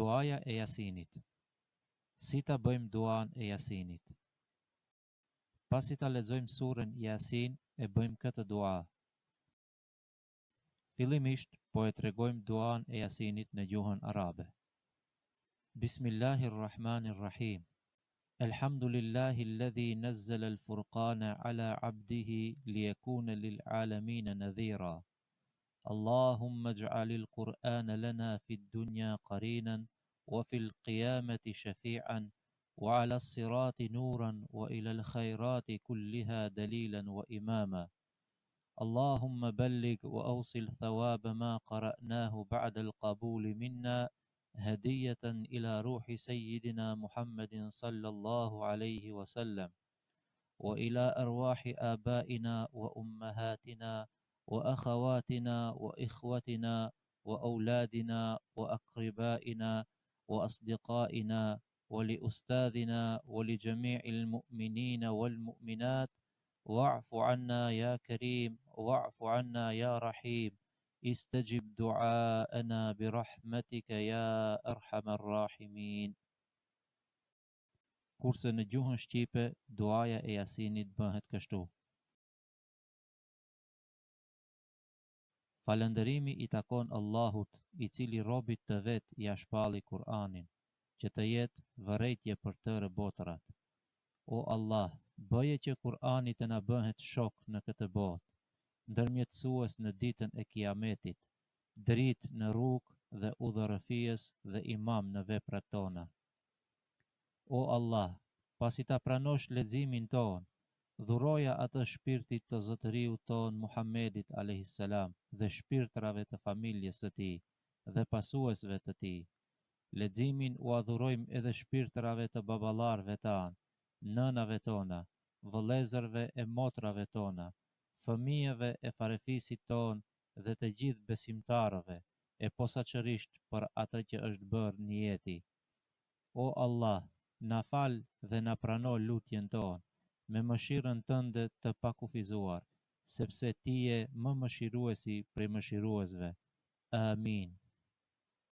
Duaja e Jasinit. Si ta bëjmë duan e Jasinit? Pasi ta lexojmë surën Jasin, e bëjmë këtë dua. Fillimisht po e tregojmë duan e Jasinit në gjuhën arabe. Bismillahirrahmanirrahim. Elhamdulillahi alladhi nazzala al-furqana ala 'abdihi liyakuna lil'alamin nadhira. Allahumma ij'alil Qur'ana lana fid dunya qarinan wa fil qiyamati shafi'an wa 'ala as-sirati nuran wa ila al-khairati kulliha dalilan wa imama. اللهم بلغ وأوصل ثواب ما قرأناه بعد القبول منا هدية إلى روح سيدنا محمد صلى الله عليه وسلم وإلى أرواح آبائنا وأمهاتنا وأخواتنا وإخوتنا وأولادنا وأقربائنا وأصدقائنا ولأستاذنا ولجميع المؤمنين والمؤمنات واعف عنا يا كريم واعف عنا يا رحيم استجب دعاءنا برحمتك يا أرحم الراحمين. Kurse në gjuhën shqipe, duaja e Jasinit bëhet kështu. Falëndërimi i takon Allahut, i cili robit të vet ja shpalli Kur'anin, që të jetë vërejtje për tërë botërat. O Allah, bëje që Kur'ani të na bëhet shok në këtë botë, ndërmjetësues në ditën e Kiametit, dritë në rrugë dhe udhërëfies dhe imam në veprat tona. O Allah, pasi ta pranosh leximin ton, dhuroja atë shpirtit të zotëriut ton Muhammedit a.s. dhe shpirtrave të familjes së tij dhe pasuesve të tij. Leximin u adhurojmë edhe shpirtrave të baballarëve tanë, nënave tona, vëllezërve e motrave tona, fëmijëve e farefisit ton dhe të gjithë besimtarëve, e posaçërisht për atë që është bërë në jeti. O Allah, na fal dhe na prano lutjen tonë, me mëshirën tënde të pakufizuar, sepse ti je më mëshiruesi prej mëshiruesve. Amin.